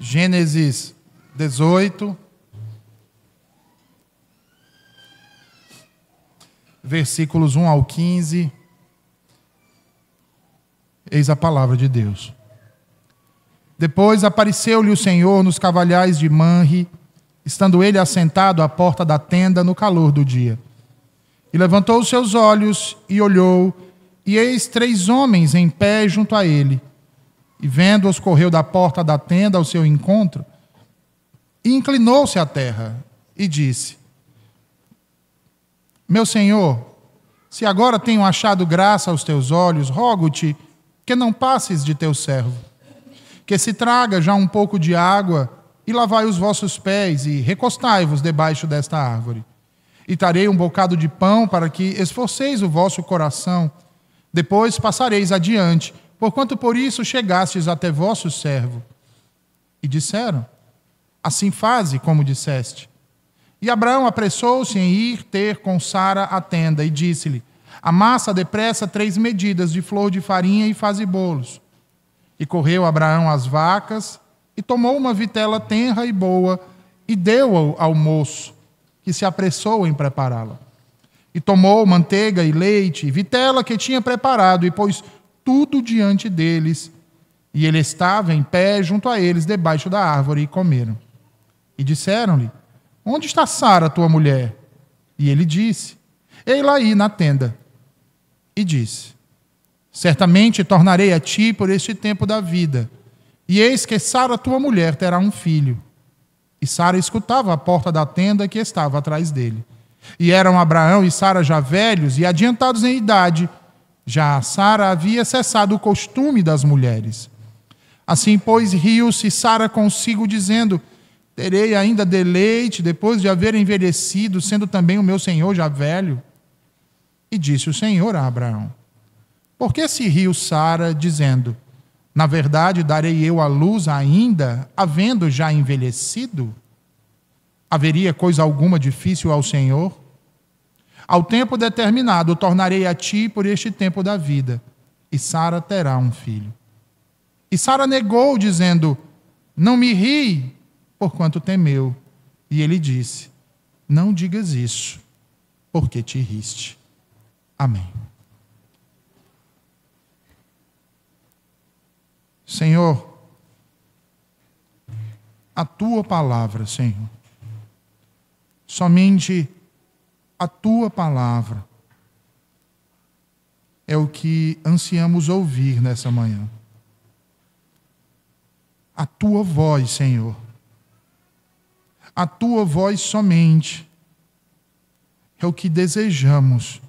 Gênesis 18, versículos 1 ao 15. Eis a palavra de Deus. Depois apareceu-lhe o Senhor nos cavalhais de Manre, estando ele assentado à porta da tenda no calor do dia. E levantou os seus olhos e olhou, e eis 3 homens em pé junto a ele. E vendo-os, correu da porta da tenda ao seu encontro, e inclinou-se à terra, e disse: Meu Senhor, se agora tenho achado graça aos teus olhos, rogo-te que não passes de teu servo, que se traga já um pouco de água, e lavai os vossos pés, e recostai-vos debaixo desta árvore. E darei um bocado de pão para que esforceis o vosso coração, depois passareis adiante, porquanto por isso chegastes até vosso servo. E disseram: Assim faze como disseste. E Abraão apressou-se em ir ter com Sara a tenda, e disse-lhe: Amassa depressa 3 medidas de flor de farinha e faze bolos. E correu Abraão às vacas, e tomou uma vitela tenra e boa, e deu-a ao moço, que se apressou em prepará-la. E tomou manteiga e leite, e vitela que tinha preparado, e pôs tudo diante deles. E ele estava em pé junto a eles, debaixo da árvore, e comeram. E disseram-lhe: Onde está Sara, tua mulher? E ele disse: Ei-la aí na tenda. E disse: Certamente tornarei a ti por este tempo da vida, e eis que Sara, tua mulher, terá um filho. E Sara escutava a porta da tenda que estava atrás dele. E eram Abraão e Sara já velhos e adiantados em idade. Já Sara havia cessado o costume das mulheres. Assim, pois, riu-se Sara consigo, dizendo: Terei ainda deleite depois de haver envelhecido, sendo também o meu senhor já velho? E disse o Senhor a Abraão: Por que se riu Sara, dizendo: Na verdade, darei eu à luz ainda, havendo já envelhecido? Haveria coisa alguma difícil ao Senhor? Ao tempo determinado, tornarei a ti por este tempo da vida, e Sara terá um filho. E Sara negou, dizendo: Não me ri, porquanto temeu. E ele disse: Não digas isso, porque te riste. Amém. Senhor, a tua palavra, Senhor, somente a tua palavra é o que ansiamos ouvir nessa manhã. A tua voz, Senhor, a tua voz somente é o que desejamos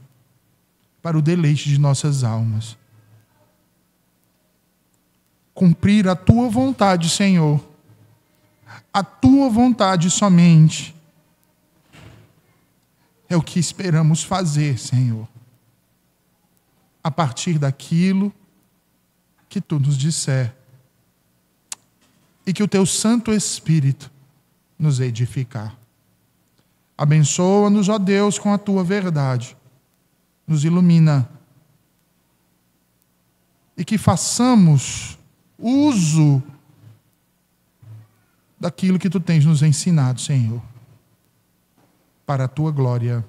para o deleite de nossas almas. Cumprir a tua vontade, Senhor, a tua vontade somente, é o que esperamos fazer, Senhor, a partir daquilo que tu nos disser, e que o teu Santo Espírito nos edificar. Abençoa-nos, ó Deus, com a tua verdade, nos ilumina, e que façamos uso daquilo que tu tens nos ensinado, Senhor. Para a tua glória,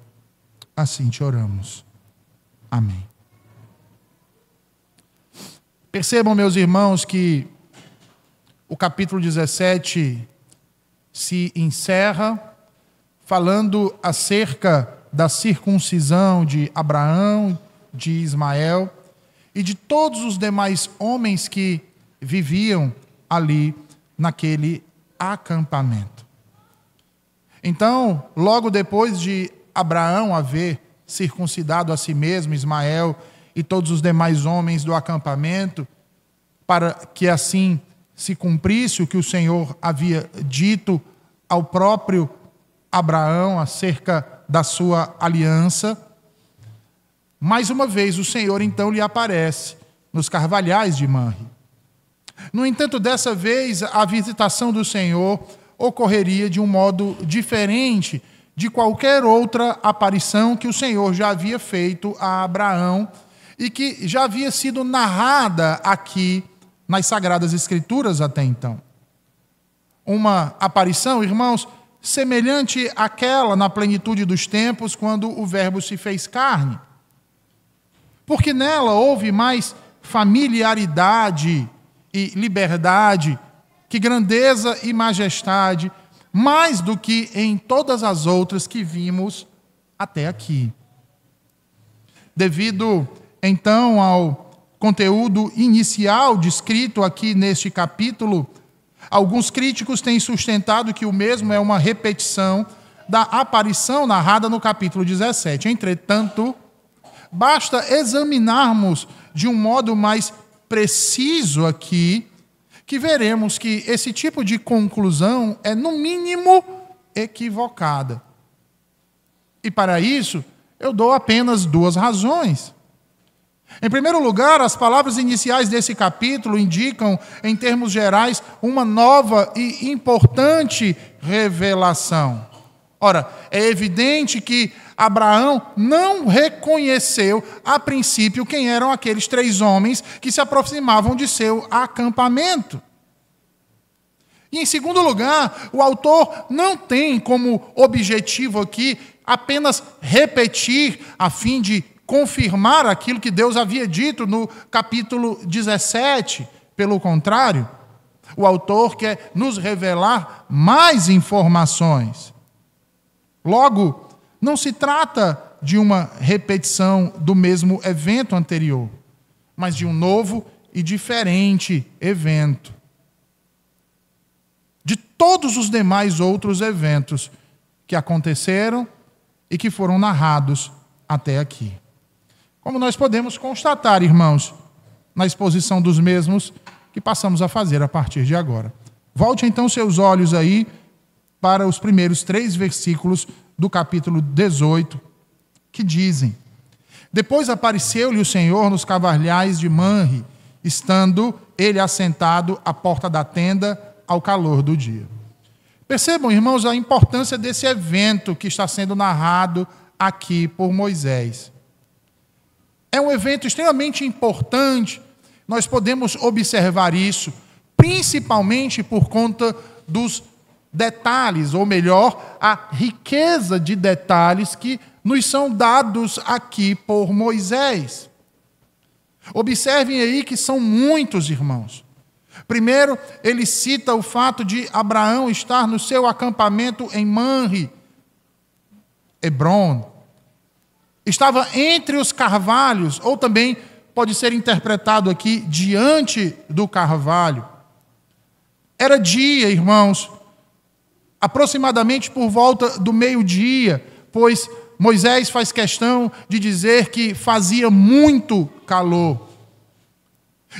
assim te oramos. Amém. Percebam, meus irmãos, que o capítulo 17 se encerra falando acerca da circuncisão de Abraão, de Ismael e de todos os demais homens que viviam ali naquele acampamento. Então, logo depois de Abraão haver circuncidado a si mesmo, Ismael e todos os demais homens do acampamento, para que assim se cumprisse o que o Senhor havia dito ao próprio Abraão acerca da sua aliança, mais uma vez o Senhor então lhe aparece nos carvalhais de Manre. No entanto, dessa vez a visitação do Senhor ocorreria de um modo diferente de qualquer outra aparição que o Senhor já havia feito a Abraão e que já havia sido narrada aqui nas Sagradas Escrituras até então. uma aparição, irmãos, semelhante àquela na plenitude dos tempos, quando o Verbo se fez carne. Porque nela houve mais familiaridade e liberdade, que grandeza e majestade, mais do que em todas as outras que vimos até aqui. Devido, então, ao conteúdo inicial descrito aqui neste capítulo, alguns críticos têm sustentado que o mesmo é uma repetição da aparição narrada no capítulo 17. Entretanto, basta examinarmos de um modo mais preciso aqui, que veremos que esse tipo de conclusão é, no mínimo, equivocada. E para isso, eu dou apenas duas razões. Em primeiro lugar, as palavras iniciais desse capítulo indicam, em termos gerais, uma nova e importante revelação. Ora, é evidente que Abraão não reconheceu, a princípio, quem eram aqueles 3 homens que se aproximavam de seu acampamento. E, em segundo lugar, o autor não tem como objetivo aqui apenas repetir, a fim de confirmar aquilo que Deus havia dito no capítulo 17. Pelo contrário, o autor quer nos revelar mais informações. Logo, não se trata de uma repetição do mesmo evento anterior, mas de um novo e diferente evento. De todos os demais outros eventos que aconteceram e que foram narrados até aqui. Como nós podemos constatar, irmãos, na exposição dos mesmos que passamos a fazer a partir de agora. Volte então seus olhos aí para os primeiros 3 versículos do capítulo 18, que dizem: Depois apareceu-lhe o Senhor nos carvalhais de Manre, estando ele assentado à porta da tenda ao calor do dia. Percebam, irmãos, a importância desse evento que está sendo narrado aqui por Moisés. É um evento extremamente importante, nós podemos observar isso, principalmente por conta dos detalhes, ou melhor, a riqueza de detalhes que nos são dados aqui por Moisés. Observem aí que são muitos, irmãos. Primeiro, ele cita o fato de Abraão estar no seu acampamento em Manre, Hebron. Estava entre os carvalhos, ou também pode ser interpretado aqui, diante do carvalho. Era dia, irmãos, aproximadamente por volta do meio-dia, pois Moisés faz questão de dizer que fazia muito calor.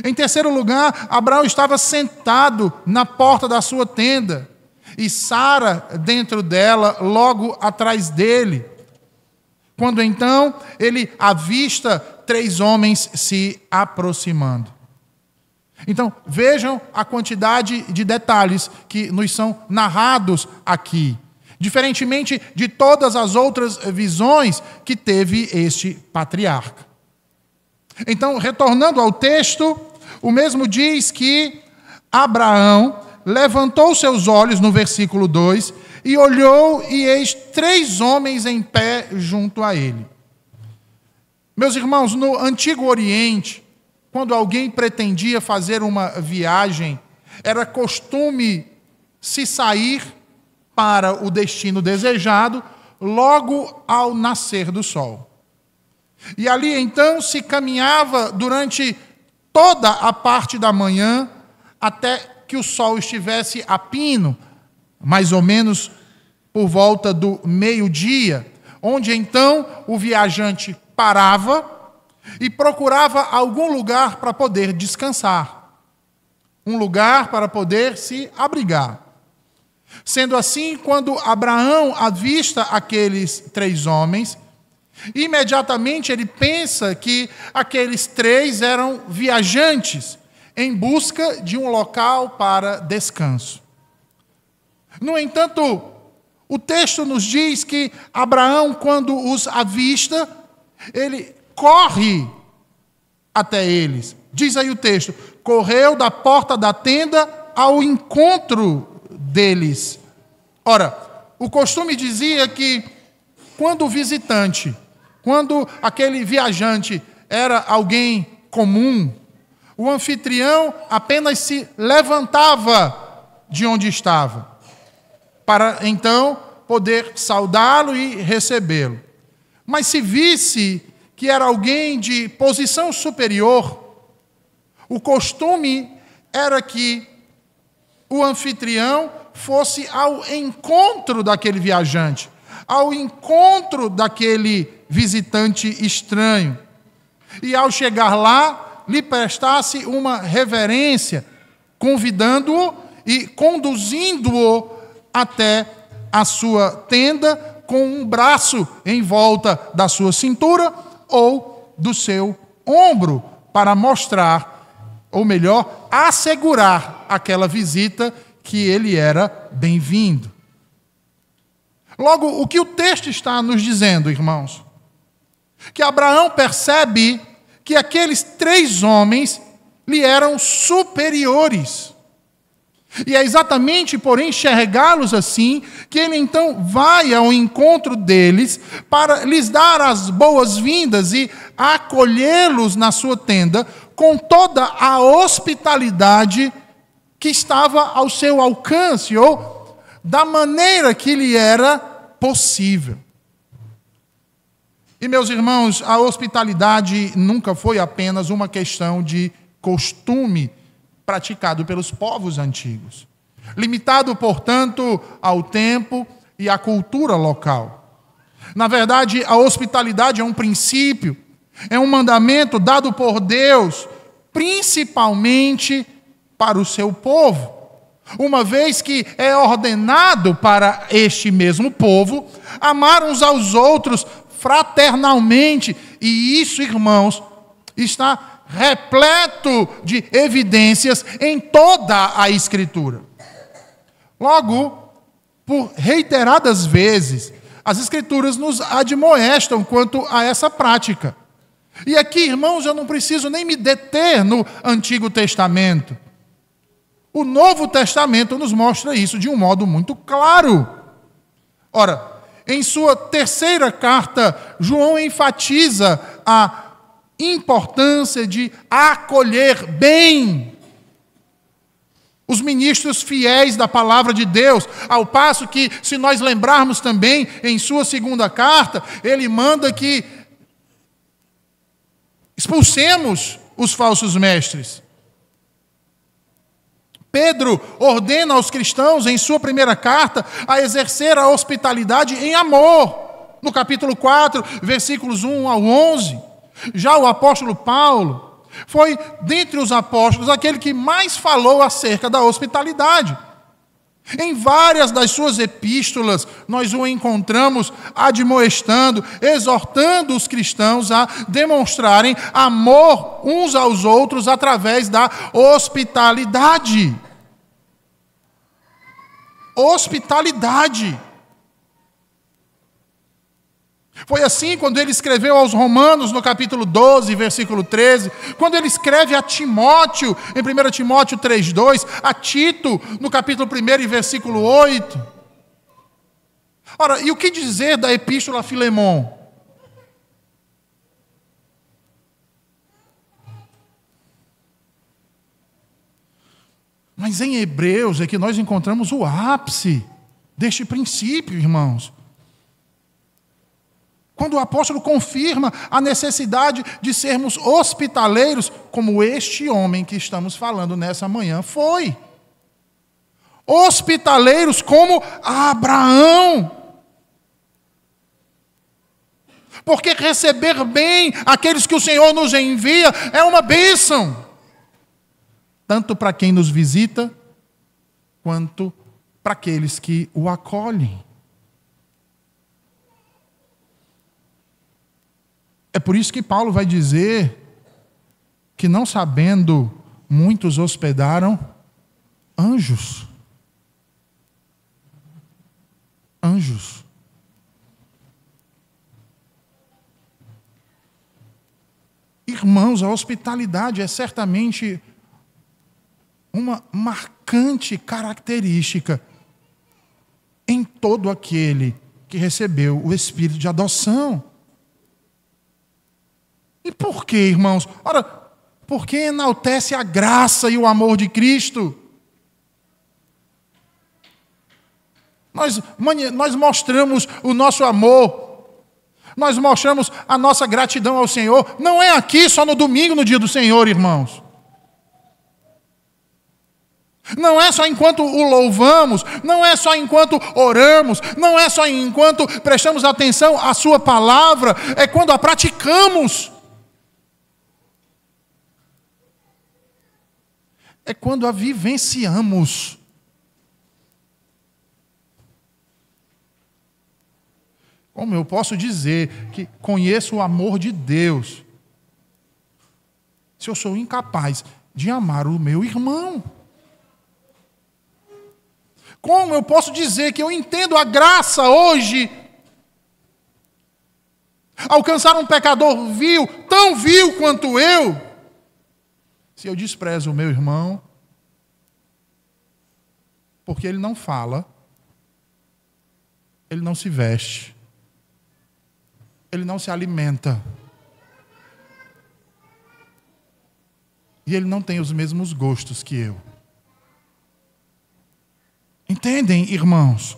Em terceiro lugar, Abraão estava sentado na porta da sua tenda, e Sara dentro dela, logo atrás dele. Quando então ele avista 3 homens se aproximando. Então, vejam a quantidade de detalhes que nos são narrados aqui. Diferentemente de todas as outras visões que teve este patriarca. Então, retornando ao texto, o mesmo diz que Abraão levantou seus olhos, no versículo 2, e olhou, e eis 3 homens em pé junto a ele. Meus irmãos, no Antigo Oriente, quando alguém pretendia fazer uma viagem, era costume se sair para o destino desejado logo ao nascer do sol. E ali então se caminhava durante toda a parte da manhã até que o sol estivesse a pino, mais ou menos por volta do meio-dia, onde então o viajante parava e procurava algum lugar para poder descansar, um lugar para poder se abrigar. Sendo assim, quando Abraão avista aqueles 3 homens, imediatamente ele pensa que aqueles 3 eram viajantes em busca de um local para descanso. No entanto, o texto nos diz que Abraão, quando os avista, ele corre até eles. Diz aí o texto: correu da porta da tenda ao encontro deles. Ora, o costume dizia que quando o visitante, quando aquele viajante era alguém comum, o anfitrião apenas se levantava de onde estava, para então poder saudá-lo e recebê-lo. Mas se visse que era alguém de posição superior, o costume era que o anfitrião fosse ao encontro daquele viajante, ao encontro daquele visitante estranho. E ao chegar lá, lhe prestasse uma reverência, convidando-o e conduzindo-o até a sua tenda com um braço em volta da sua cintura ou do seu ombro, para mostrar, ou melhor, assegurar aquela visita que ele era bem-vindo. Logo, o que o texto está nos dizendo, irmãos? Que Abraão percebe que aqueles 3 homens lhe eram superiores. E é exatamente por enxergá-los assim que ele então vai ao encontro deles para lhes dar as boas-vindas e acolhê-los na sua tenda com toda a hospitalidade que estava ao seu alcance, ou da maneira que lhe era possível. E, meus irmãos, a hospitalidade nunca foi apenas uma questão de costume praticado pelos povos antigos, limitado, portanto, ao tempo e à cultura local. Na verdade, a hospitalidade é um princípio, é um mandamento dado por Deus, principalmente para o seu povo, uma vez que é ordenado para este mesmo povo amar uns aos outros fraternalmente, e isso, irmãos, está repleto de evidências em toda a Escritura. Logo, por reiteradas vezes, as Escrituras nos admoestam quanto a essa prática. E aqui, irmãos, eu não preciso nem me deter no Antigo Testamento. O Novo Testamento nos mostra isso de um modo muito claro. Ora, em sua 3ª carta, João enfatiza a importância de acolher bem os ministros fiéis da palavra de Deus, ao passo que, se nós lembrarmos também, em sua 2ª carta, ele manda que expulsemos os falsos mestres. Pedro ordena aos cristãos, em sua 1ª carta, a exercer a hospitalidade em amor, no capítulo 4, versículos 1 ao 11. Já o apóstolo Paulo foi, dentre os apóstolos, aquele que mais falou acerca da hospitalidade. Em várias das suas epístolas, nós o encontramos admoestando, exortando os cristãos a demonstrarem amor uns aos outros através da hospitalidade. Hospitalidade. Foi assim quando ele escreveu aos Romanos, no capítulo 12, versículo 13, quando ele escreve a Timóteo, em 1 Timóteo 3,2, a Tito, no capítulo 1 e versículo 8. Ora, e o que dizer da epístola a Filemon? Mas em Hebreus é que nós encontramos o ápice deste princípio, irmãos. Quando o apóstolo confirma a necessidade de sermos hospitaleiros, como este homem que estamos falando nessa manhã foi. Hospitaleiros como Abraão. Porque receber bem aqueles que o Senhor nos envia é uma bênção. Tanto para quem nos visita, quanto para aqueles que o acolhem. É por isso que Paulo vai dizer que, não sabendo, muitos hospedaram anjos. Anjos. Irmãos, a hospitalidade é certamente uma marcante característica todo aquele que recebeu o Espírito de adoção. E por quê, irmãos? Ora, porque enaltece a graça e o amor de Cristo. Nós mostramos o nosso amor, nós mostramos a nossa gratidão ao Senhor, não é aqui só no domingo, no dia do Senhor, irmãos. Não é só enquanto o louvamos, não é só enquanto oramos, não é só enquanto prestamos atenção à sua palavra, é quando a praticamos. É quando a vivenciamos. Como eu posso dizer que conheço o amor de Deus, se eu sou incapaz de amar o meu irmão? Como eu posso dizer que eu entendo a graça hoje? Alcançar um pecador vil, tão vil quanto eu, se eu desprezo o meu irmão, porque ele não fala, ele não se veste, ele não se alimenta, e ele não tem os mesmos gostos que eu. Entendem, irmãos?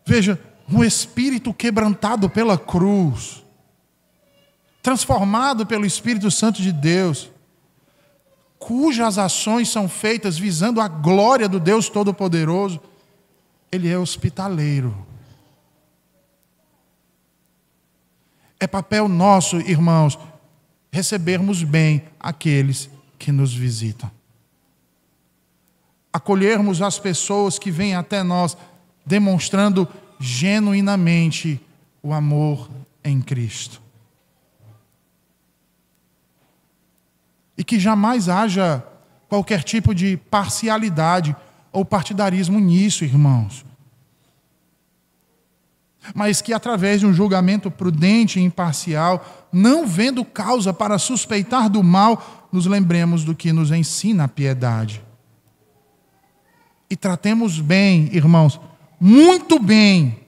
Veja, um espírito quebrantado pela cruz, transformado pelo Espírito Santo de Deus, cujas ações são feitas visando a glória do Deus Todo-Poderoso, ele é hospitaleiro. É papel nosso, irmãos, recebermos bem aqueles que nos visitam. Acolhermos as pessoas que vêm até nós, demonstrando genuinamente o amor em Cristo. E que jamais haja qualquer tipo de parcialidade ou partidarismo nisso, irmãos. Mas que através de um julgamento prudente e imparcial, não vendo causa para suspeitar do mal, nos lembremos do que nos ensina a piedade. E tratemos bem, irmãos, muito bem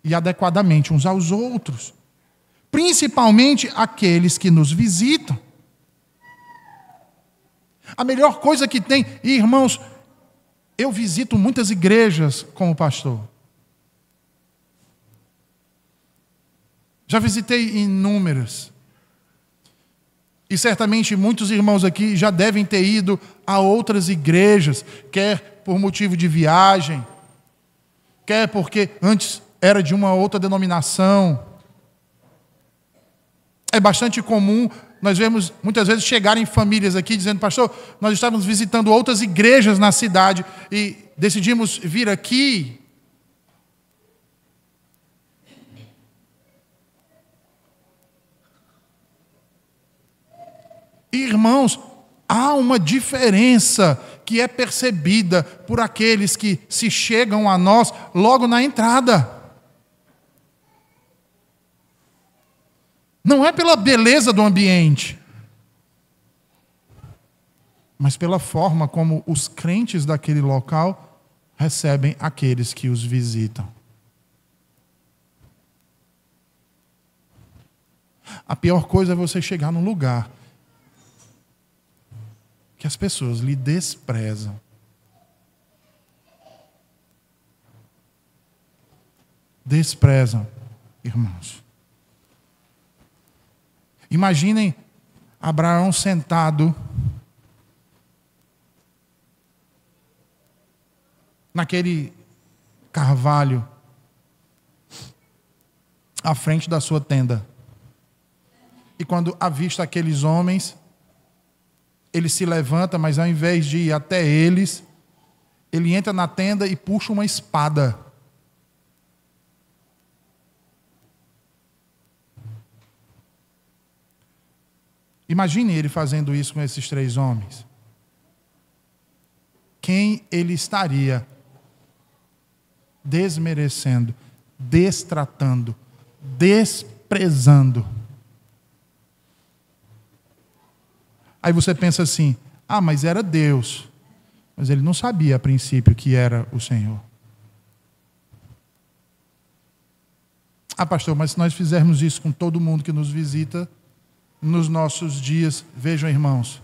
e adequadamente uns aos outros, principalmente aqueles que nos visitam. A melhor coisa que tem, e irmãos, eu visito muitas igrejas como pastor. Já visitei inúmeras. E certamente muitos irmãos aqui já devem ter ido a outras igrejas, quer por motivo de viagem, quer porque antes era de uma outra denominação. É bastante comum nós vemos muitas vezes chegarem famílias aqui dizendo: pastor, nós estávamos visitando outras igrejas na cidade e decidimos vir aqui. Irmãos, há uma diferença que é percebida por aqueles que se chegam a nós logo na entrada. Não é pela beleza do ambiente, mas pela forma como os crentes daquele local recebem aqueles que os visitam. A pior coisa é você chegar num lugar que as pessoas lhe desprezam. Desprezam, irmãos. Imaginem Abraão sentado naquele carvalho à frente da sua tenda. E quando avista aqueles homens, ele se levanta, mas ao invés de ir até eles, ele entra na tenda e puxa uma espada. Imagine ele fazendo isso com esses 3 homens. Quem ele estaria desmerecendo, destratando, desprezando? Aí você pensa assim: ah, mas era Deus. Mas ele não sabia a princípio que era o Senhor. Ah, pastor, mas se nós fizermos isso com todo mundo que nos visita nos nossos dias, vejam, irmãos,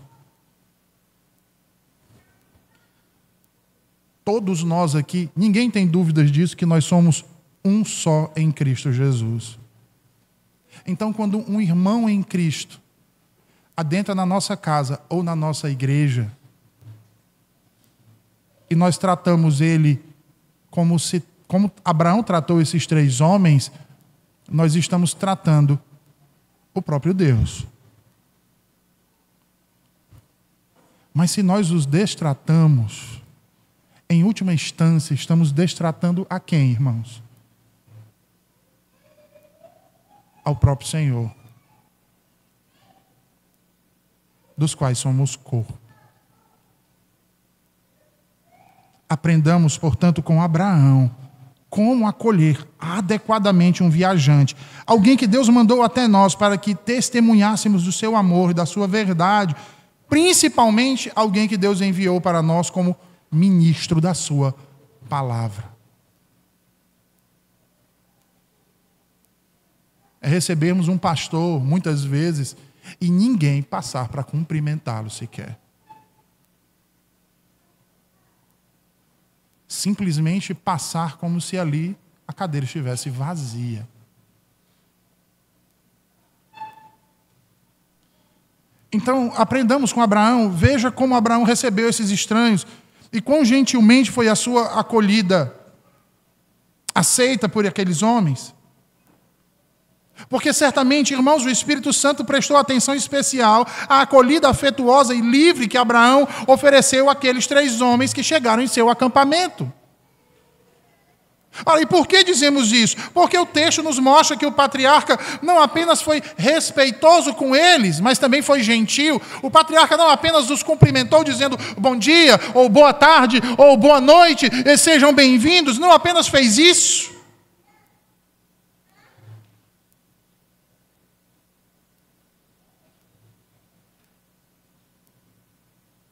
todos nós aqui, ninguém tem dúvidas disso, que nós somos um só em Cristo Jesus. Então, quando um irmão em Cristo adentra na nossa casa ou na nossa igreja, e nós tratamos ele como Abraão tratou esses 3 homens, nós estamos tratando o próprio Deus. Mas se nós os destratamos, em última instância, estamos destratando a quem, irmãos? Ao próprio Senhor, dos quais somos corpo. Aprendamos, portanto, com Abraão, como acolher adequadamente um viajante, alguém que Deus mandou até nós para que testemunhássemos do seu amor e da sua verdade, principalmente alguém que Deus enviou para nós como ministro da sua palavra. É recebermos um pastor, muitas vezes, e ninguém passar para cumprimentá-lo sequer. Simplesmente passar como se ali a cadeira estivesse vazia. Então, aprendamos com Abraão, veja como Abraão recebeu esses estranhos e quão gentilmente foi a sua acolhida, aceita por aqueles homens. Porque certamente, irmãos, o Espírito Santo prestou atenção especial à acolhida afetuosa e livre que Abraão ofereceu àqueles 3 homens que chegaram em seu acampamento. E por que dizemos isso? Porque o texto nos mostra que o patriarca não apenas foi respeitoso com eles, mas também foi gentil. O patriarca não apenas os cumprimentou dizendo bom dia, ou boa tarde, ou boa noite, e sejam bem-vindos. Não apenas fez isso.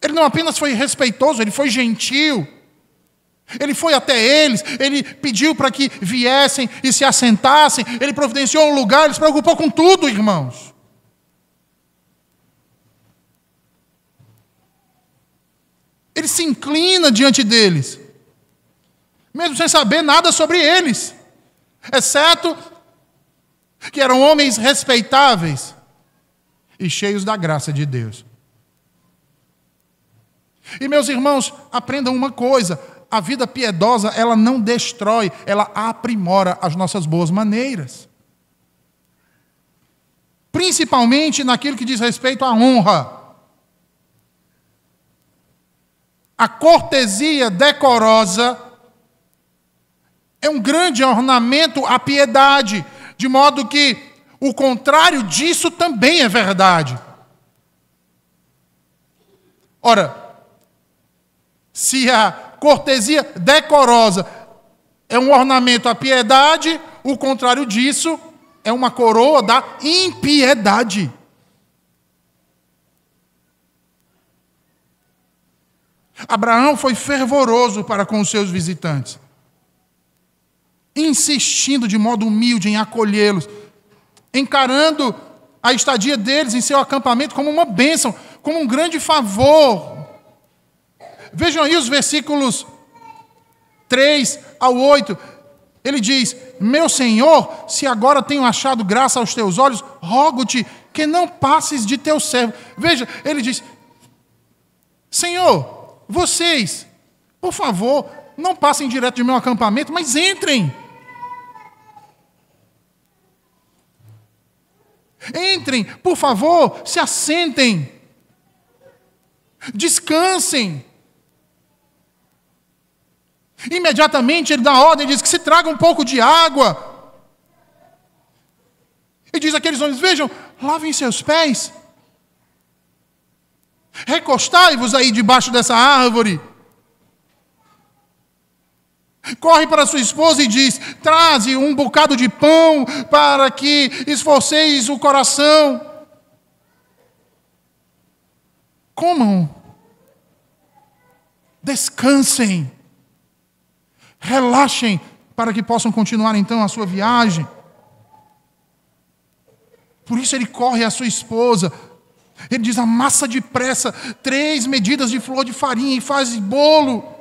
Ele não apenas foi respeitoso, ele foi gentil. Ele foi até eles, ele pediu para que viessem e se assentassem, ele providenciou um lugar, ele se preocupou com tudo, irmãos. Ele se inclina diante deles, mesmo sem saber nada sobre eles, exceto que eram homens respeitáveis e cheios da graça de Deus. E, meus irmãos, aprendam uma coisa: a vida piedosa, ela não destrói, ela aprimora as nossas boas maneiras. Principalmente naquilo que diz respeito à honra. A cortesia decorosa é um grande ornamento à piedade, de modo que o contrário disso também é verdade. Ora, se a cortesia decorosa é um ornamento à piedade, o contrário disso é uma coroa da impiedade. Abraão foi fervoroso para com os seus visitantes, insistindo de modo humilde em acolhê-los, encarando a estadia deles em seu acampamento como uma bênção, como um grande favor. Vejam aí os versículos 3 ao 8. Ele diz: meu Senhor, se agora tenho achado graça aos teus olhos, rogo-te que não passes de teu servo. Veja, ele diz: Senhor, vocês, por favor, não passem direto de meu acampamento, mas entrem. Entrem, por favor, se assentem. Descansem. Imediatamente ele dá ordem, diz que se traga um pouco de água. E diz àqueles homens: vejam, lavem seus pés. Recostai-vos aí debaixo dessa árvore. Corre para sua esposa e diz: traze um bocado de pão para que esforceis o coração. Comam. Descansem. Relaxem para que possam continuar então a sua viagem. Por isso ele corre à sua esposa. Ele diz: amassa depressa 3 medidas de flor de farinha e faz bolo.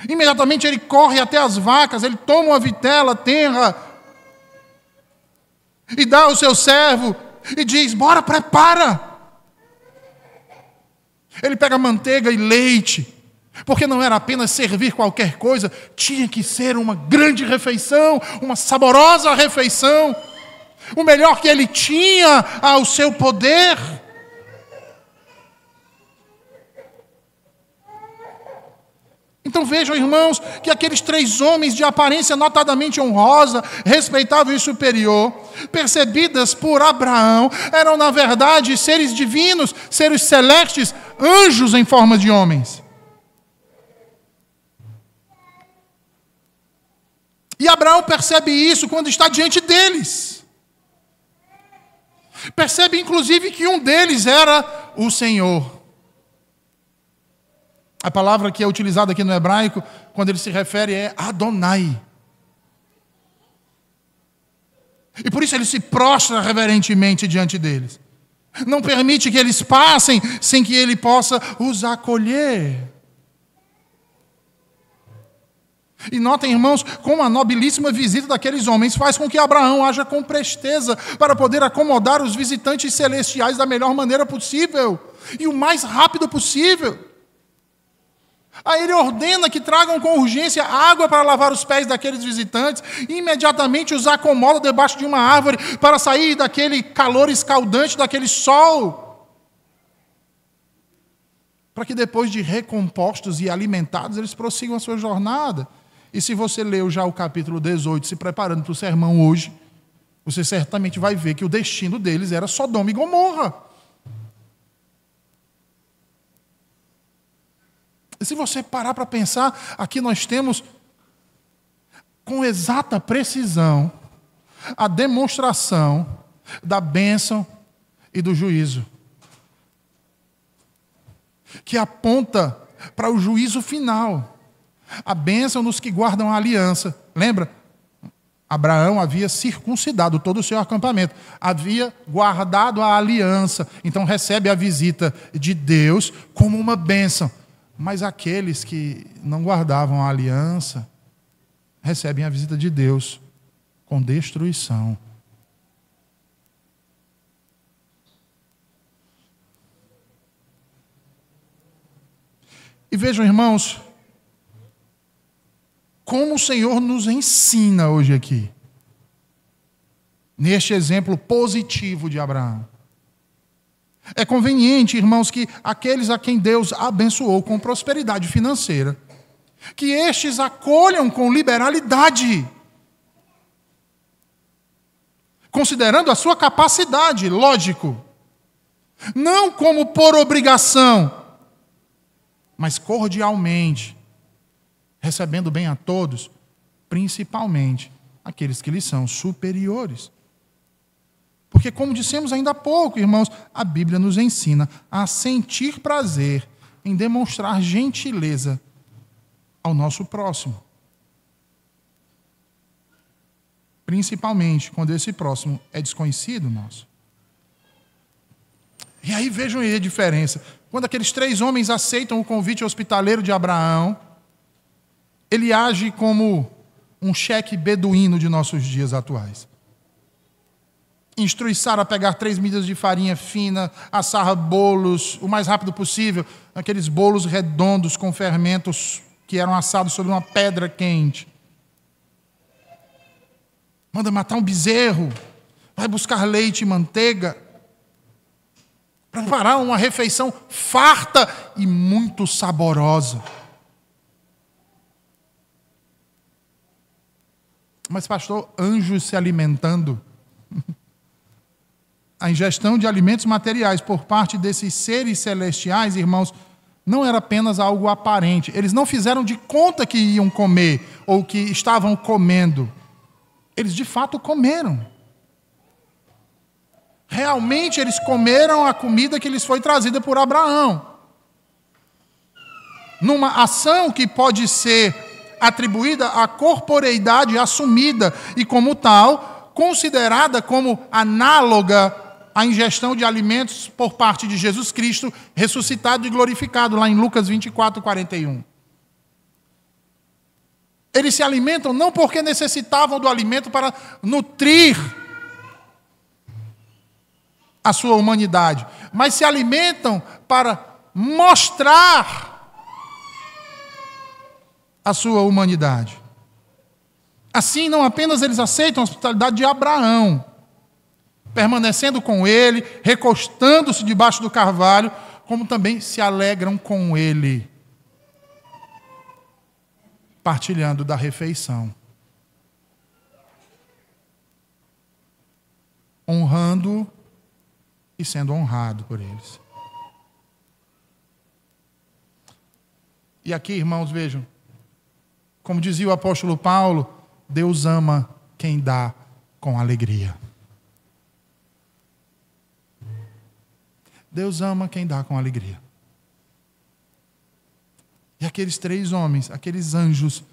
Imediatamente ele corre até as vacas, ele toma uma vitela tenra e dá ao seu servo e diz: bora, prepara. Ele pega manteiga e leite, porque não era apenas servir qualquer coisa, tinha que ser uma grande refeição, uma saborosa refeição, o melhor que ele tinha ao seu poder. Então vejam, irmãos, que aqueles 3 homens de aparência notadamente honrosa, respeitável e superior, percebidas por Abraão, eram na verdade seres divinos, seres celestes, anjos em forma de homens. E Abraão percebe isso quando está diante deles. Percebe inclusive que um deles era o Senhor. A palavra que é utilizada aqui no hebraico, quando ele se refere, é Adonai. E por isso ele se prostra reverentemente diante deles. Não permite que eles passem sem que ele possa os acolher. E notem, irmãos, como a nobilíssima visita daqueles homens faz com que Abraão haja com presteza para poder acomodar os visitantes celestiais da melhor maneira possível e o mais rápido possível. Aí ele ordena que tragam com urgência água para lavar os pés daqueles visitantes e imediatamente os acomoda debaixo de uma árvore para sair daquele calor escaldante, daquele sol. Para que depois de recompostos e alimentados, eles prossigam a sua jornada. E se você leu já o capítulo 18, se preparando para o sermão hoje, você certamente vai ver que o destino deles era Sodoma e Gomorra. E se você parar para pensar, aqui nós temos, com exata precisão, a demonstração da bênção e do juízo, que aponta para o juízo final. A bênção nos que guardam a aliança. Lembra? Abraão havia circuncidado todo o seu acampamento, havia guardado a aliança, então recebe a visita de Deus como uma bênção. Mas aqueles que não guardavam a aliança recebem a visita de Deus com destruição. E vejam, irmãos, como o Senhor nos ensina hoje aqui, neste exemplo positivo de Abraão. É conveniente, irmãos, que aqueles a quem Deus abençoou com prosperidade financeira, que estes acolham com liberalidade, considerando a sua capacidade, lógico, não como por obrigação, mas cordialmente, recebendo bem a todos, principalmente aqueles que lhes são superiores. Porque, como dissemos ainda há pouco, irmãos, a Bíblia nos ensina a sentir prazer em demonstrar gentileza ao nosso próximo. Principalmente quando esse próximo é desconhecido nosso. E aí vejam aí a diferença. Quando aqueles 3 homens aceitam o convite hospitaleiro de Abraão, ele age como um cheque beduíno de nossos dias atuais. Instrui Sara a pegar 3 medidas de farinha fina, assar bolos o mais rápido possível, aqueles bolos redondos com fermentos que eram assados sobre uma pedra quente. Manda matar um bezerro, vai buscar leite e manteiga, preparar uma refeição farta e muito saborosa. Mas, pastor, anjos se alimentando? A ingestão de alimentos materiais por parte desses seres celestiais, irmãos, não era apenas algo aparente. Eles não fizeram de conta que iam comer ou que estavam comendo. Eles de fato comeram. Realmente eles comeram a comida que lhes foi trazida por Abraão. numa ação que pode ser atribuída à corporeidade assumida e, como tal, considerada como análoga à ingestão de alimentos por parte de Jesus Cristo, ressuscitado e glorificado, lá em Lucas 24, 41. Eles se alimentam não porque necessitavam do alimento para nutrir a sua humanidade, mas se alimentam para mostrar a sua humanidade. Assim, não apenas eles aceitam a hospitalidade de Abraão, permanecendo com ele, recostando-se debaixo do carvalho, como também se alegram com ele, partilhando da refeição, honrando e sendo honrado por eles. E aqui, irmãos, vejam, como dizia o apóstolo Paulo, Deus ama quem dá com alegria. Deus ama quem dá com alegria. E aqueles 3 homens, aqueles anjos,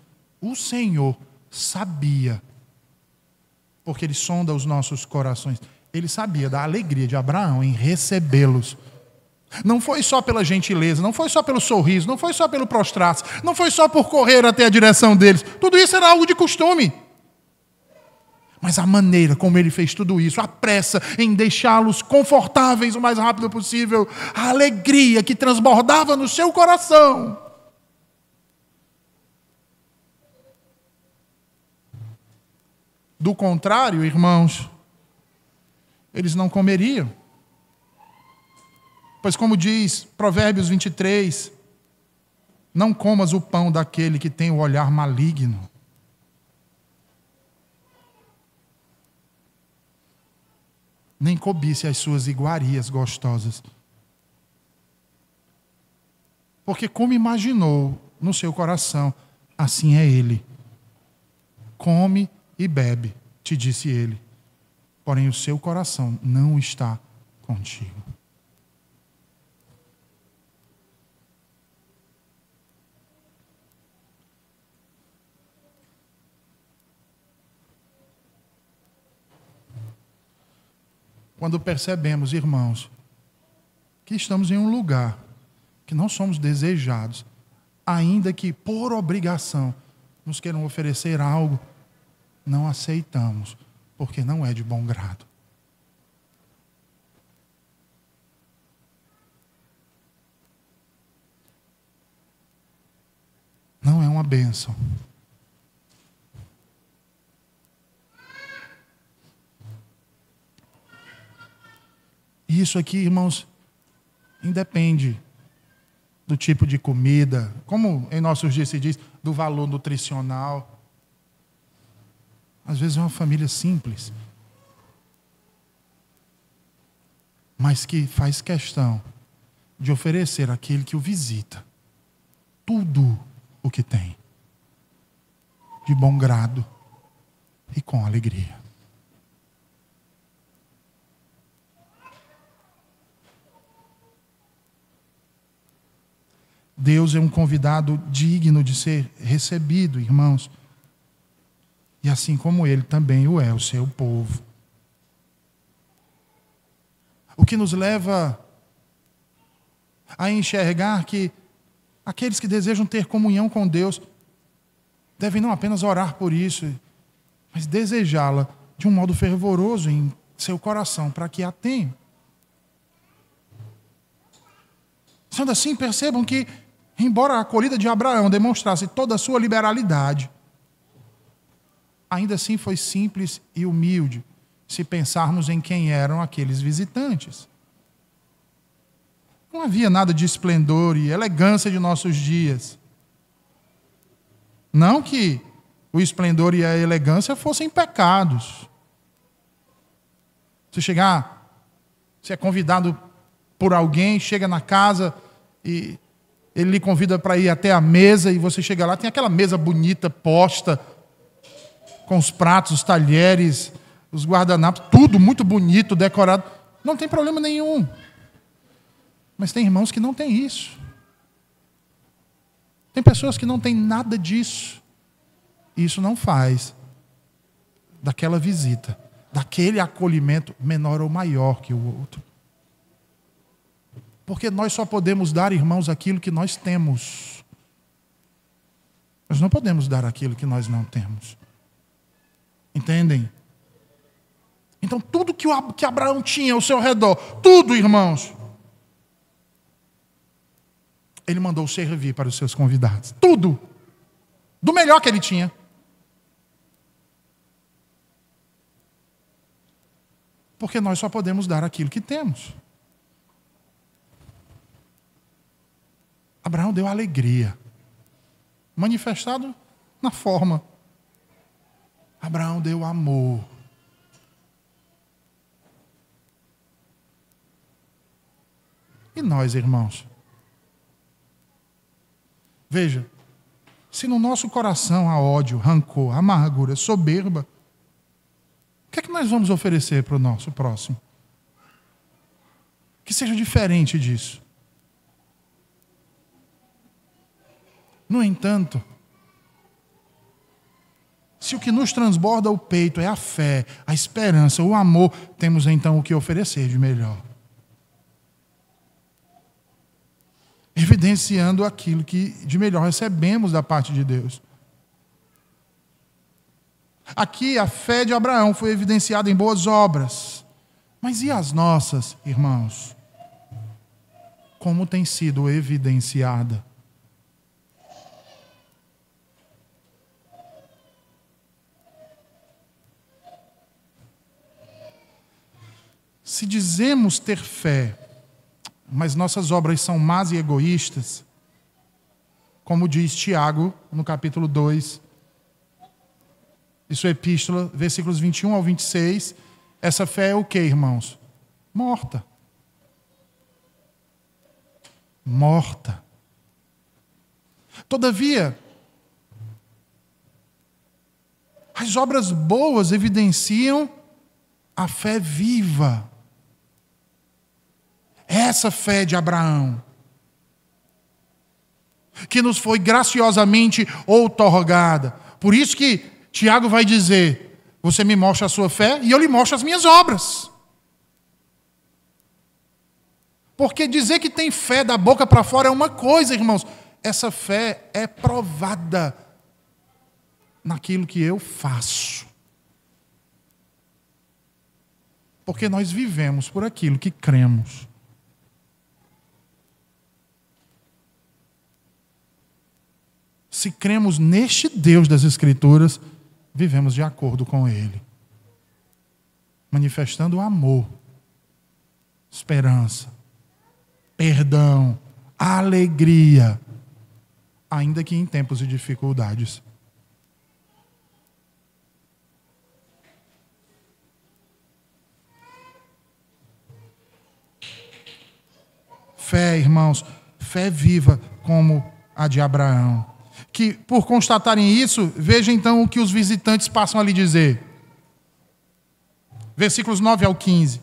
o Senhor sabia, porque Ele sonda os nossos corações, Ele sabia da alegria de Abraão em recebê-los. Não foi só pela gentileza, não foi só pelo sorriso, não foi só pelo prostrar-se, não foi só por correr até a direção deles. Tudo isso era algo de costume. Mas a maneira como ele fez tudo isso, a pressa em deixá-los confortáveis o mais rápido possível, a alegria que transbordava no seu coração. Do contrário, irmãos, eles não comeriam. Pois como diz Provérbios 23, não comas o pão daquele que tem o olhar maligno. Nem cobice as suas iguarias gostosas. Porque como imaginou no seu coração, assim é ele. Come e bebe, te disse ele. Porém o seu coração não está contigo. Quando percebemos, irmãos, que estamos em um lugar que não somos desejados, ainda que por obrigação nos queiram oferecer algo, não aceitamos, porque não é de bom grado. Não é uma bênção. E isso aqui, irmãos, independe do tipo de comida, como em nossos dias se diz, do valor nutricional. Às vezes é uma família simples, mas que faz questão de oferecer àquele que o visita tudo o que tem, de bom grado e com alegria. Deus é um convidado digno de ser recebido, irmãos. E assim como Ele também o é, o seu povo. O que nos leva a enxergar que aqueles que desejam ter comunhão com Deus devem não apenas orar por isso, mas desejá-la de um modo fervoroso em seu coração, para que a tenham. Sendo assim, percebam que, embora a acolhida de Abraão demonstrasse toda a sua liberalidade, ainda assim foi simples e humilde, se pensarmos em quem eram aqueles visitantes. Não havia nada de esplendor e elegância de nossos dias. Não que o esplendor e a elegância fossem pecados. Você é convidado por alguém, chega na casa e ele lhe convida para ir até a mesa, e você chega lá, tem aquela mesa bonita, posta, com os pratos, os talheres, os guardanapos, tudo muito bonito, decorado. Não tem problema nenhum. Mas tem irmãos que não têm isso. Tem pessoas que não têm nada disso. E isso não faz daquela visita, daquele acolhimento menor ou maior que o outro. Porque nós só podemos dar, irmãos, aquilo que nós temos. Nós não podemos dar aquilo que nós não temos. Entendem? Então tudo que Abraão tinha ao seu redor, tudo, irmãos, ele mandou servir para os seus convidados. Tudo. Do melhor que ele tinha. Porque nós só podemos dar aquilo que temos. Abraão deu alegria, manifestado na forma. Abraão deu amor. E nós, irmãos? Veja, se no nosso coração há ódio, rancor, amargura, soberba, o que é que nós vamos oferecer para o nosso próximo? Que seja diferente disso. No entanto, se o que nos transborda o peito é a fé, a esperança, o amor, temos então o que oferecer de melhor. Evidenciando aquilo que de melhor recebemos da parte de Deus. Aqui a fé de Abraão foi evidenciada em boas obras. Mas e as nossas, irmãos? Como tem sido evidenciada? Se dizemos ter fé, mas nossas obras são más e egoístas, como diz Tiago, no capítulo 2, de sua epístola, versículos 21 ao 26, essa fé é o quê, irmãos? Morta. Morta. Todavia, as obras boas evidenciam a fé viva. Essa fé de Abraão, que nos foi graciosamente outorgada. Por isso que Tiago vai dizer, você me mostra a sua fé e eu lhe mostro as minhas obras. Porque dizer que tem fé da boca para fora é uma coisa, irmãos. Essa fé é provada naquilo que eu faço. Porque nós vivemos por aquilo que cremos. Se cremos neste Deus das Escrituras, vivemos de acordo com Ele. Manifestando amor, esperança, perdão, alegria, ainda que em tempos de dificuldades. Fé, irmãos, fé viva como a de Abraão. Que, por constatarem isso, veja então o que os visitantes passam a lhe dizer. Versículos 9 ao 15.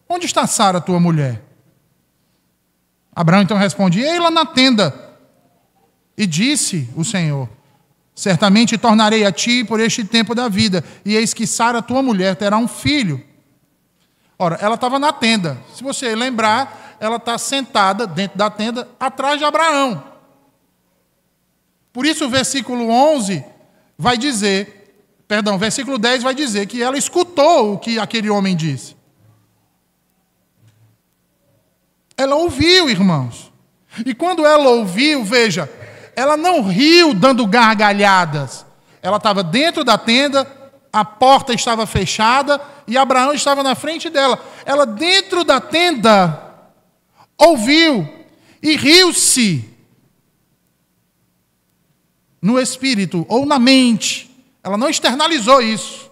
Onde está Sara, tua mulher? Abraão então responde, ei-la na tenda. E disse o Senhor, certamente tornarei a ti por este tempo da vida, e eis que Sara, tua mulher, terá um filho. Ora, ela estava na tenda. Se você lembrar, ela está sentada dentro da tenda, atrás de Abraão. Por isso o versículo 11 vai dizer, versículo 10 vai dizer que ela escutou o que aquele homem disse. Ela ouviu, irmãos. E quando ela ouviu, veja, ela não riu dando gargalhadas. Ela estava dentro da tenda, a porta estava fechada e Abraão estava na frente dela. Ela dentro da tenda ouviu e riu-se. No espírito ou na mente. Ela não externalizou isso.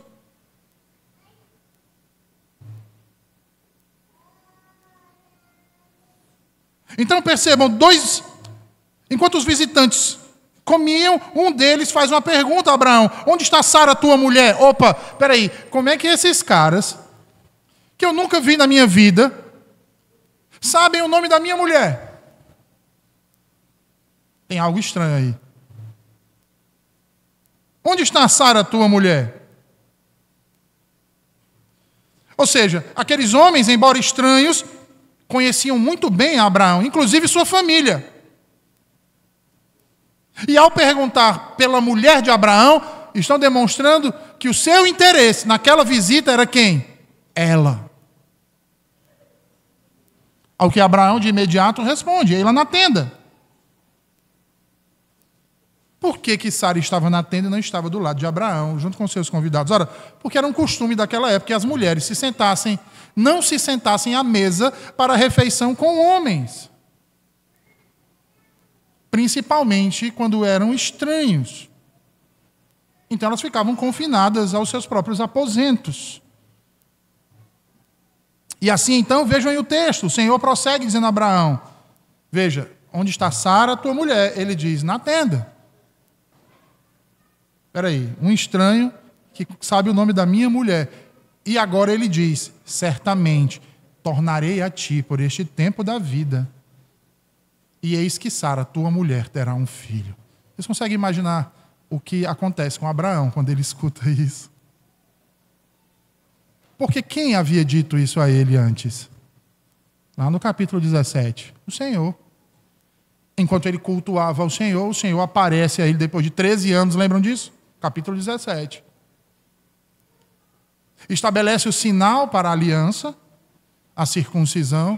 Então percebam, enquanto os visitantes comiam, um deles faz uma pergunta a Abraão, onde está Sara, tua mulher? Opa, peraí, como é que esses caras, que eu nunca vi na minha vida, sabem o nome da minha mulher? Tem algo estranho aí. Onde está Sara, tua mulher? Ou seja, aqueles homens, embora estranhos, conheciam muito bem Abraão, inclusive sua família. E ao perguntar pela mulher de Abraão, estão demonstrando que o seu interesse naquela visita era quem? Ela. Ao que Abraão de imediato responde, ela na tenda. Por que Sara estava na tenda e não estava do lado de Abraão, junto com seus convidados? Ora, porque era um costume daquela época que as mulheres não se sentassem à mesa para a refeição com homens. Principalmente quando eram estranhos. Então elas ficavam confinadas aos seus próprios aposentos. E assim então, vejam aí o texto, o Senhor prossegue dizendo a Abraão, veja, onde está Sara, tua mulher? Ele diz, na tenda. Espera aí, um estranho que sabe o nome da minha mulher. E agora ele diz, certamente, tornarei a ti por este tempo da vida. E eis que Sara, tua mulher, terá um filho. Vocês conseguem imaginar o que acontece com Abraão quando ele escuta isso? Porque quem havia dito isso a ele antes? Lá no capítulo 17, o Senhor. Enquanto ele cultuava o Senhor aparece a ele depois de 13 anos, lembram disso? Capítulo 17. Estabelece o sinal para a aliança, a circuncisão,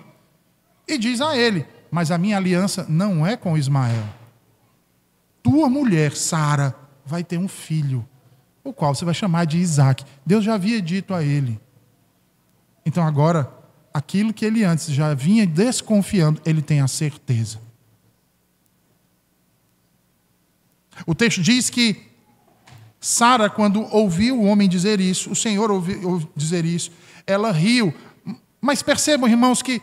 e diz a ele, mas a minha aliança não é com Ismael. Tua mulher, Sara, vai ter um filho, o qual você vai chamar de Isaque. Deus já havia dito a ele. Então agora, aquilo que ele antes já vinha desconfiando, ele tem a certeza. O texto diz que Sara, quando ouviu o homem dizer isso, o Senhor ouviu dizer isso, ela riu. Mas percebam, irmãos, que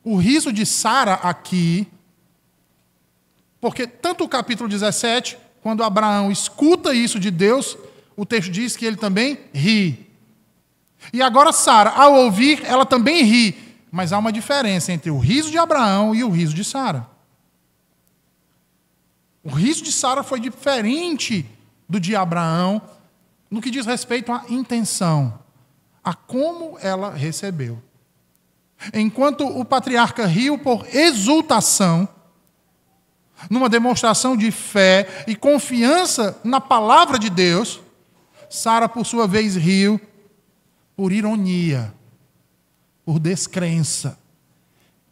o riso de Sara aqui, porque tanto o capítulo 17, quando Abraão escuta isso de Deus, o texto diz que ele também ri. E agora Sara, ao ouvir, ela também ri. Mas há uma diferença entre o riso de Abraão e o riso de Sara. O riso de Sara foi diferente do de Abraão no que diz respeito à intenção, a como ela recebeu. Enquanto o patriarca riu por exultação, numa demonstração de fé e confiança na palavra de Deus, Sara, por sua vez, riu por ironia, por descrença,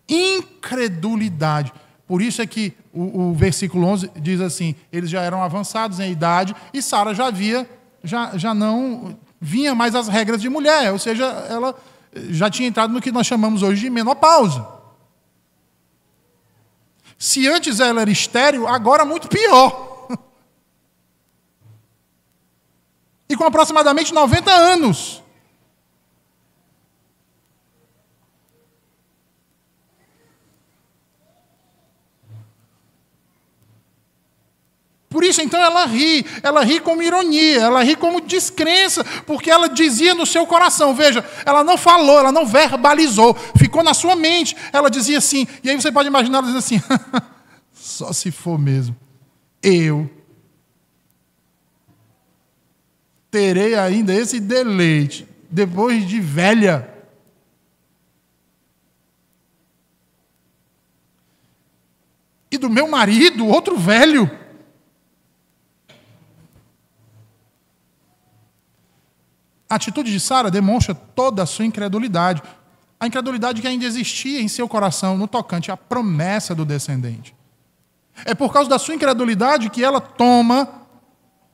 incredulidade. Por isso é que o versículo 11 diz assim, eles já eram avançados em idade e Sara já não vinha mais as regras de mulher, ou seja, ela já tinha entrado no que nós chamamos hoje de menopausa. Se antes ela era estéril, agora muito pior. E com aproximadamente 90 anos. Por isso, então, ela ri como ironia, ela ri como descrença, porque ela dizia no seu coração, veja, ela não falou, ela não verbalizou, ficou na sua mente, ela dizia assim, e aí você pode imaginar ela dizendo assim, só se for mesmo, eu terei ainda esse deleite, depois de velha. E do meu marido, outro velho. A atitude de Sara demonstra toda a sua incredulidade. A incredulidade que ainda existia em seu coração no tocante à promessa do descendente. É por causa da sua incredulidade que ela toma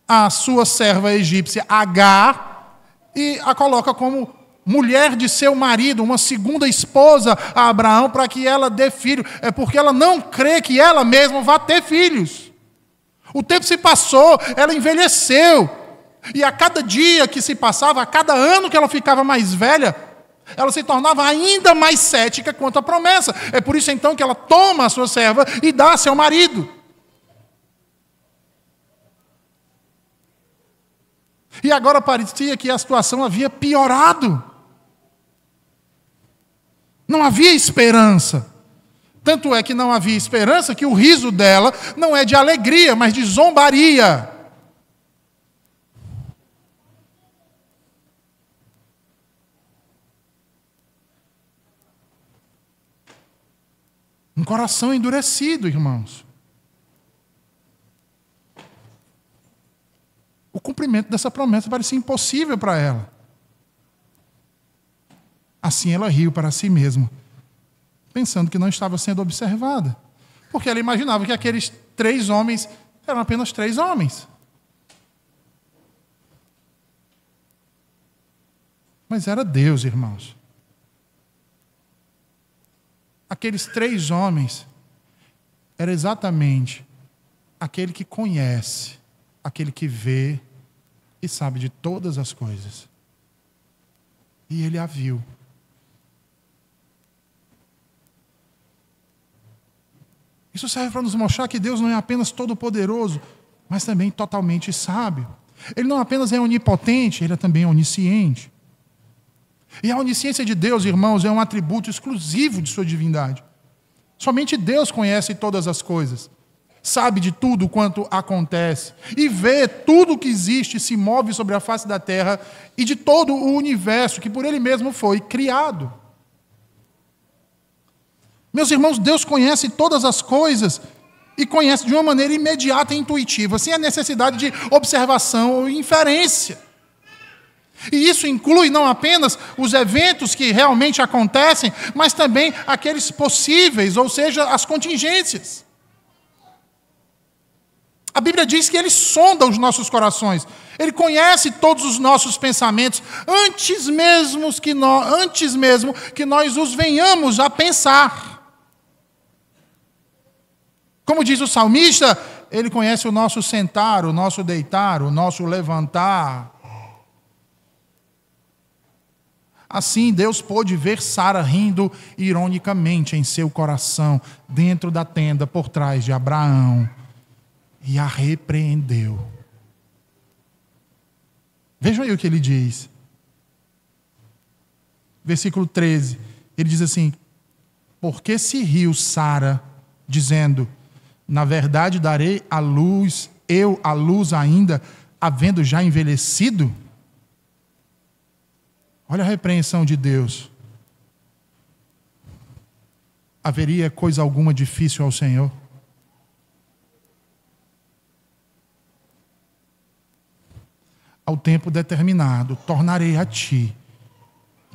a sua serva egípcia Agar e a coloca como mulher de seu marido, uma segunda esposa a Abraão para que ela dê filho. É porque ela não crê que ela mesma vá ter filhos. O tempo se passou, ela envelheceu. E a cada dia que se passava, a cada ano que ela ficava mais velha, ela se tornava ainda mais cética quanto à promessa. É por isso então que ela toma a sua serva e dá a seu marido. E agora parecia que a situação havia piorado. Não havia esperança. Tanto é que não havia esperança que o riso dela não é de alegria, mas de zombaria. Um coração endurecido, irmãos. O cumprimento dessa promessa parecia impossível para ela. Assim ela riu para si mesma, pensando que não estava sendo observada. Porque ela imaginava que aqueles 3 homens eram apenas 3 homens. Mas era Deus, irmãos. Aqueles 3 homens era exatamente aquele que conhece, aquele que vê e sabe de todas as coisas. E ele a viu. Isso serve para nos mostrar que Deus não é apenas todo-poderoso, mas também totalmente sábio. Ele não apenas é onipotente, ele é também onisciente. E a onisciência de Deus, irmãos, é um atributo exclusivo de sua divindade. Somente Deus conhece todas as coisas, sabe de tudo quanto acontece, e vê tudo que existe e se move sobre a face da terra e de todo o universo que por Ele mesmo foi criado. Meus irmãos, Deus conhece todas as coisas e conhece de uma maneira imediata e intuitiva, sem a necessidade de observação ou inferência. E isso inclui não apenas os eventos que realmente acontecem, mas também aqueles possíveis, ou seja, as contingências. A Bíblia diz que Ele sonda os nossos corações. Ele conhece todos os nossos pensamentos antes mesmo que nós os venhamos a pensar. Como diz o salmista, Ele conhece o nosso sentar, o nosso deitar, o nosso levantar. Assim, Deus pôde ver Sara rindo ironicamente em seu coração, dentro da tenda por trás de Abraão, e a repreendeu. Vejam aí o que ele diz. Versículo 13. Ele diz assim: por que se riu Sara, dizendo, na verdade darei à luz, eu à luz ainda, havendo já envelhecido? Olha a repreensão de Deus. Haveria coisa alguma difícil ao Senhor? Ao tempo determinado, tornarei a ti,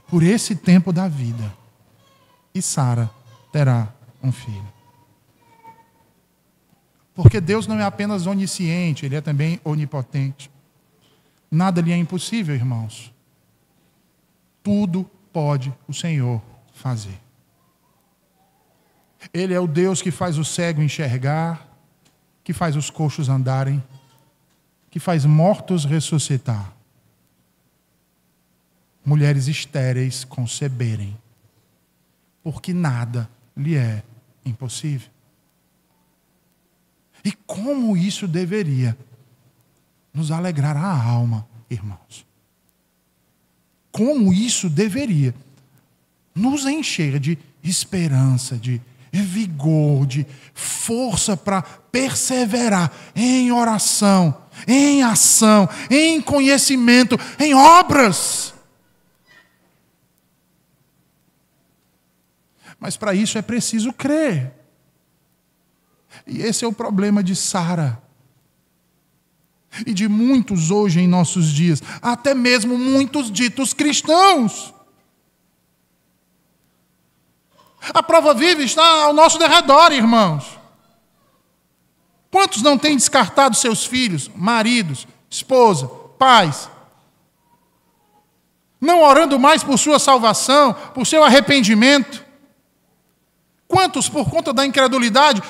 por esse tempo da vida, e Sara terá um filho. Porque Deus não é apenas onisciente, Ele é também onipotente. Nada lhe é impossível, irmãos. Tudo pode o Senhor fazer. Ele é o Deus que faz o cego enxergar, que faz os coxos andarem, que faz mortos ressuscitar, mulheres estéreis conceberem, porque nada lhe é impossível. E como isso deveria nos alegrar a alma, irmãos. Como isso deveria nos encher de esperança, de vigor, de força para perseverar em oração, em ação, em conhecimento, em obras. Mas para isso é preciso crer. E esse é o problema de Sara. E de muitos hoje em nossos dias, até mesmo muitos ditos cristãos. A prova viva está ao nosso derredor, irmãos. Quantos não têm descartado seus filhos, maridos, esposa, pais? Não orando mais por sua salvação, por seu arrependimento? Quantos, por conta da incredulidade,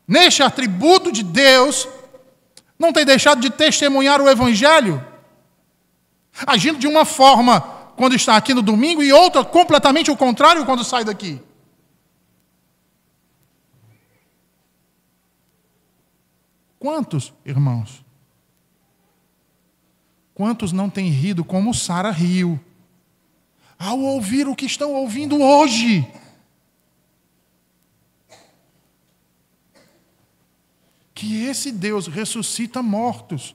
neste atributo de Deus, não tem deixado de testemunhar o Evangelho, agindo de uma forma quando está aqui no domingo e outra completamente o contrário quando sai daqui? Quantos, irmãos? Quantos não têm rido como Sara riu ao ouvir o que estão ouvindo hoje? que esse Deus ressuscita mortos,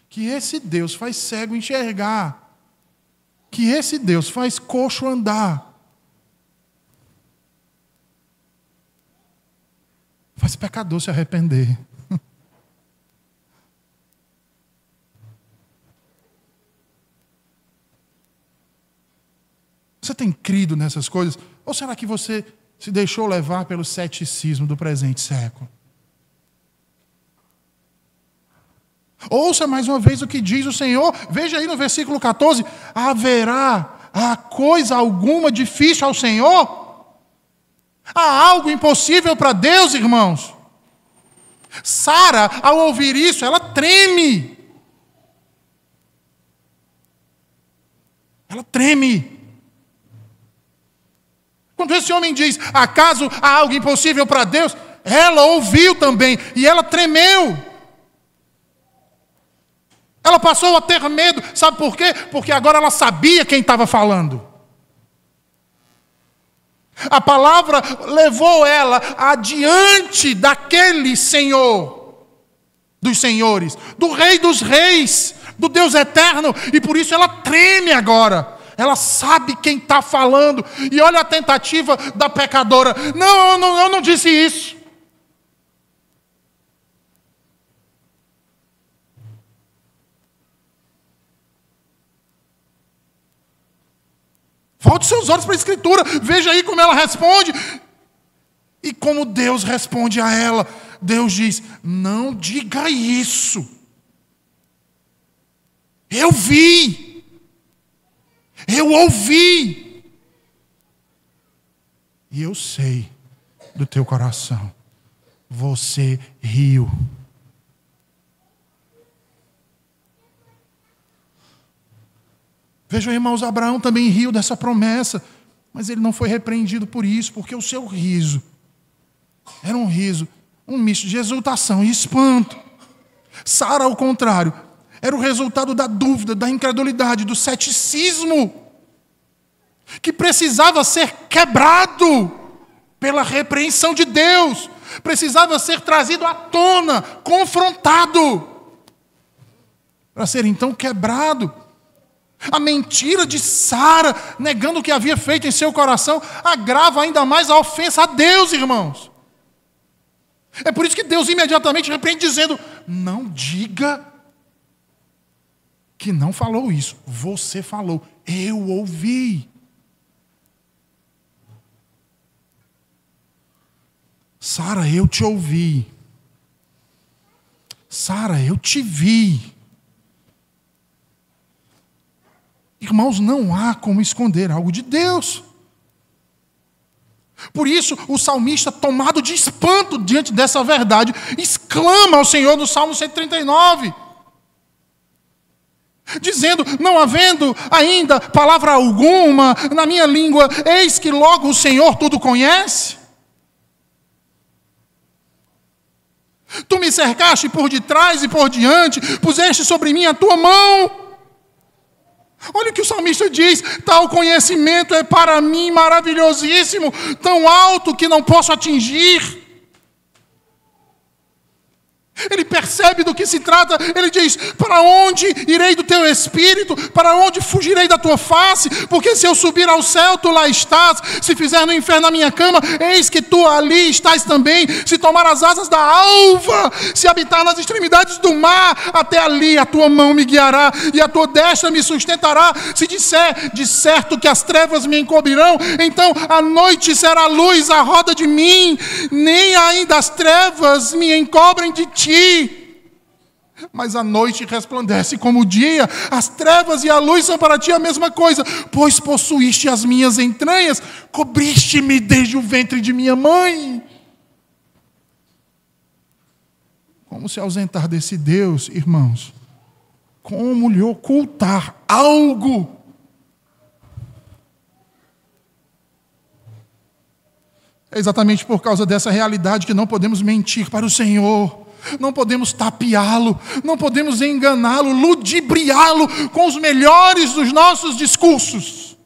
que esse Deus faz cego enxergar, que esse Deus faz coxo andar, faz pecador se arrepender. Você tem crido nessas coisas? Ou será que você se deixou levar pelo ceticismo do presente século? Ouça mais uma vez o que diz o Senhor. Veja aí no versículo 14. Haverá coisa alguma difícil ao Senhor? Há algo impossível para Deus, irmãos? Sara, ao ouvir isso, ela treme. Ela treme. Quando esse homem diz, acaso há algo impossível para Deus? Ela ouviu também e ela tremeu. Ela passou a ter medo. Sabe por quê? Porque agora ela sabia quem estava falando. A palavra levou ela adiante daquele Senhor, dos senhores, do Rei dos reis, do Deus eterno. E por isso ela treme agora. Ela sabe quem está falando. E olha a tentativa da pecadora. Não, eu não disse isso. Volte seus olhos para a Escritura. Veja aí como ela responde. E como Deus responde a ela. Deus diz, não diga isso. Eu vi. Eu ouvi. E eu sei do teu coração. Você riu. Vejam, irmãos, Abraão também riu dessa promessa. Mas ele não foi repreendido por isso, porque o seu riso era um riso, um misto de exultação e espanto. Sara, ao contrário, era o resultado da dúvida, da incredulidade, do ceticismo, que precisava ser quebrado pela repreensão de Deus, precisava ser trazido à tona, confrontado, para ser então quebrado. A mentira de Sara, negando o que havia feito em seu coração, agrava ainda mais a ofensa a Deus, irmãos. É por isso que Deus imediatamente repreende, dizendo, não diga que não falou isso. Você falou, eu ouvi. Sara, eu te ouvi. Sara, eu te vi. Irmãos, não há como esconder algo de Deus. Por isso, o salmista, tomado de espanto diante dessa verdade, exclama ao Senhor no Salmo 139, dizendo, não havendo ainda palavra alguma na minha língua, eis que logo o Senhor tudo conhece. Tu me cercaste por detrás e por diante, puseste sobre mim a tua mão. Olha o que o salmista diz, tal conhecimento é para mim maravilhosíssimo, tão alto que não posso atingir. Ele percebe do que se trata, ele diz, para onde irei do teu espírito, para onde fugirei da tua face, porque se eu subir ao céu, tu lá estás, se fizer no inferno a minha cama, eis que tu ali estás também, se tomar as asas da alva, se habitar nas extremidades do mar, até ali a tua mão me guiará, e a tua destra me sustentará, se disser, de certo que as trevas me encobrirão, então a noite será luz à roda de mim, nem ainda as trevas me encobrem de ti. Mas a noite resplandece como o dia, as trevas e a luz são para ti a mesma coisa, pois possuíste as minhas entranhas, cobriste-me desde o ventre de minha mãe. Como se ausentar desse Deus, irmãos? Como lhe ocultar algo? É exatamente por causa dessa realidade que não podemos mentir para o Senhor. Não podemos tapeá-lo, não podemos enganá-lo, ludibriá-lo com os melhores dos nossos discursos.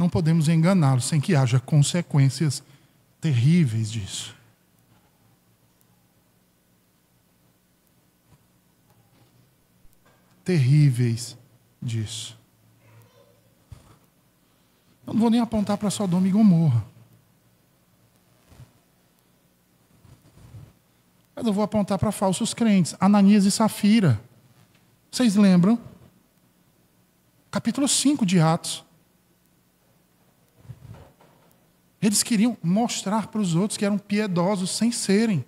não podemos enganá-lo sem que haja consequências terríveis disso. Terríveis disso. Eu não vou nem apontar para Sodoma e Gomorra. Mas eu vou apontar para falsos crentes, Ananias e Safira. Vocês lembram? Capítulo 5 de Atos. Eles queriam mostrar para os outros que eram piedosos sem serem.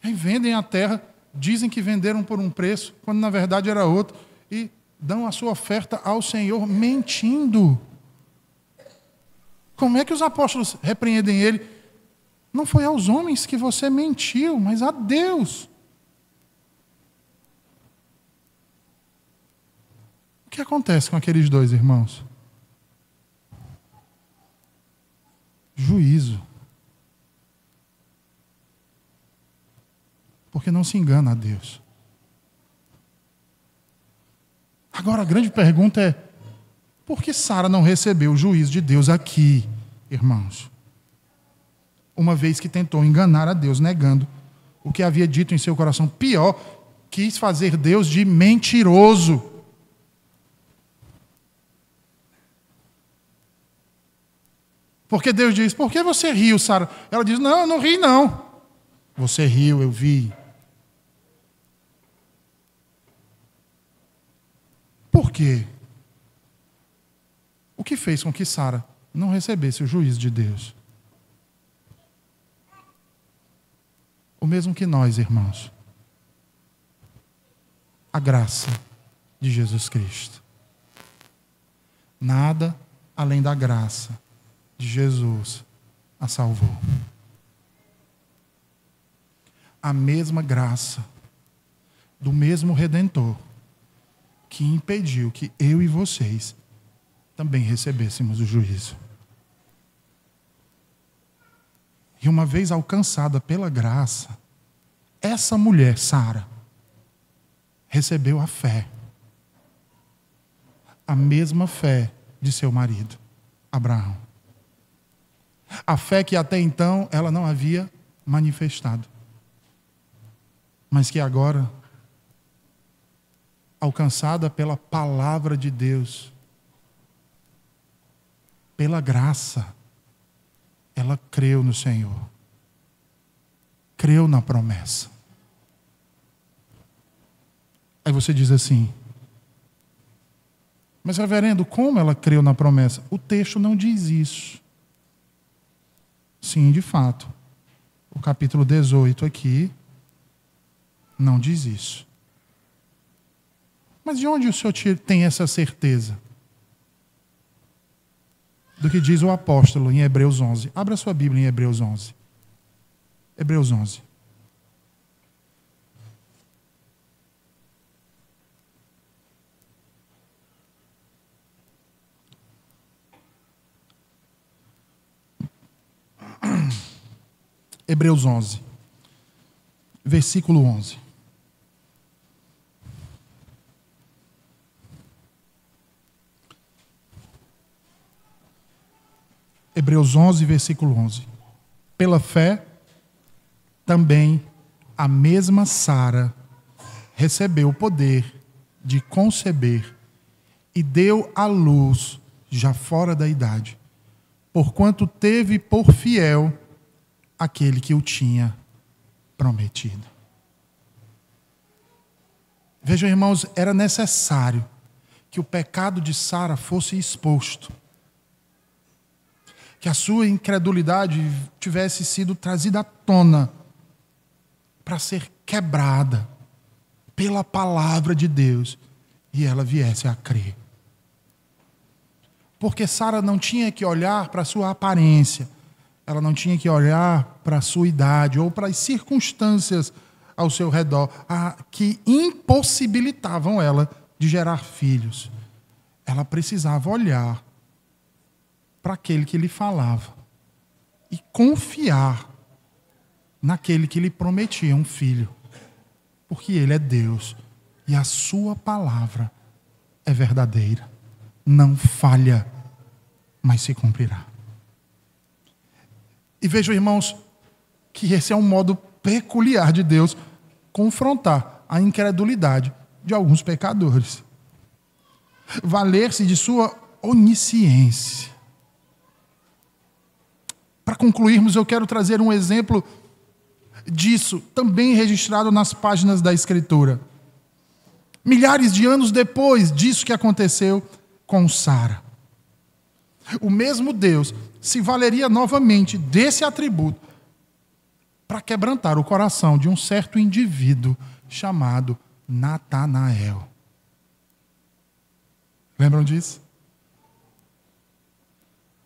Aí vendem a terra, dizem que venderam por um preço, quando na verdade era outro, e dão a sua oferta ao Senhor mentindo. Como é que os apóstolos repreendem ele? Não foi aos homens que você mentiu, mas a Deus. O que acontece com aqueles dois irmãos? Juízo. Porque não se engana a Deus. Agora a grande pergunta é: por que Sara não recebeu o juízo de Deus aqui, irmãos? Uma vez que tentou enganar a Deus, negando o que havia dito em seu coração. Pior, quis fazer Deus de mentiroso. Porque Deus diz: por que você riu, Sara? Ela diz: não, eu não ri não. Você riu, eu vi. Por quê? O que fez com que Sara não recebesse o juízo de Deus? O mesmo que nós, irmãos. A graça de Jesus Cristo. Nada além da graça de Jesus a salvou. A mesma graça do mesmo Redentor que impediu que eu e vocês também recebêssemos o juízo. E uma vez alcançada pela graça, essa mulher, Sara, recebeu a fé. A mesma fé de seu marido, Abraão. A fé que até então ela não havia manifestado. Mas que agora, alcançada pela palavra de Deus, pela graça, ela creu no Senhor. Creu na promessa. Aí você diz assim: mas reverendo, como ela creu na promessa? O texto não diz isso. Sim, de fato. O capítulo 18 aqui não diz isso. Mas de onde o senhor tem essa certeza? Do que diz o apóstolo em Hebreus 11. Abra sua Bíblia em Hebreus 11. Hebreus 11. Hebreus 11, versículo 11. Hebreus 11, versículo 11. Pela fé, também a mesma Sara recebeu o poder de conceber e deu à luz já fora da idade, porquanto teve por fiel aquele que o tinha prometido. Vejam, irmãos, era necessário que o pecado de Sara fosse exposto, que a sua incredulidade tivesse sido trazida à tona para ser quebrada pela palavra de Deus e ela viesse a crer. Porque Sara não tinha que olhar para a sua aparência, ela não tinha que olhar para a sua idade ou para as circunstâncias ao seu redor que impossibilitavam ela de gerar filhos. Ela precisava olhar para aquele que lhe falava e confiar naquele que lhe prometia um filho, porque ele é Deus e a sua palavra é verdadeira. não falha, mas se cumprirá. E vejam, irmãos, que esse é um modo peculiar de Deus confrontar a incredulidade de alguns pecadores. Valer-se de sua onisciência. Para concluirmos, eu quero trazer um exemplo disso, também registrado nas páginas da Escritura. Milhares de anos depois disso que aconteceu com Sara. O mesmo Deus se valeria novamente desse atributo para quebrantar o coração de um certo indivíduo chamado Natanael. Lembram disso?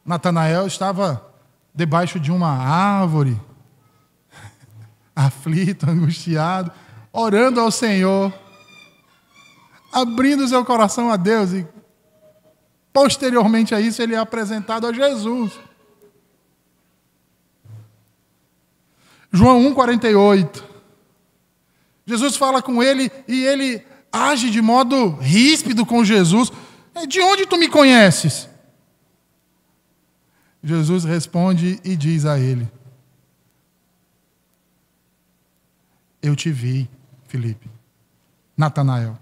Natanael estava debaixo de uma árvore, aflito, angustiado, orando ao Senhor, abrindo seu coração a Deus, e posteriormente a isso ele é apresentado a Jesus. João 1,48. Jesus fala com ele e ele age de modo ríspido com Jesus. De onde tu me conheces? Jesus responde e diz a ele: eu te vi, Filipe, Natanael.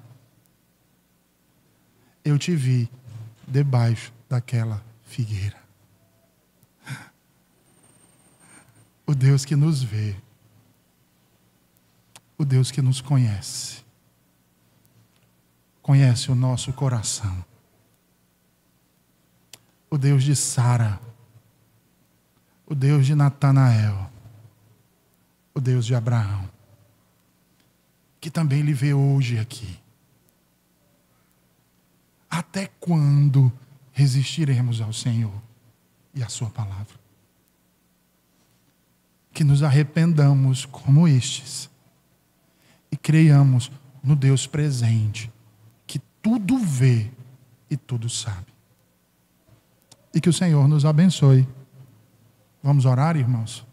Eu te vi debaixo daquela figueira. O Deus que nos vê, o Deus que nos conhece, conhece o nosso coração. O Deus de Sara, o Deus de Natanael, o Deus de Abraão, que também lhe vê hoje aqui. Até quando resistiremos ao Senhor e à sua palavra? Que nos arrependamos como estes e creiamos no Deus presente, que tudo vê e tudo sabe. E que o Senhor nos abençoe. Vamos orar, irmãos?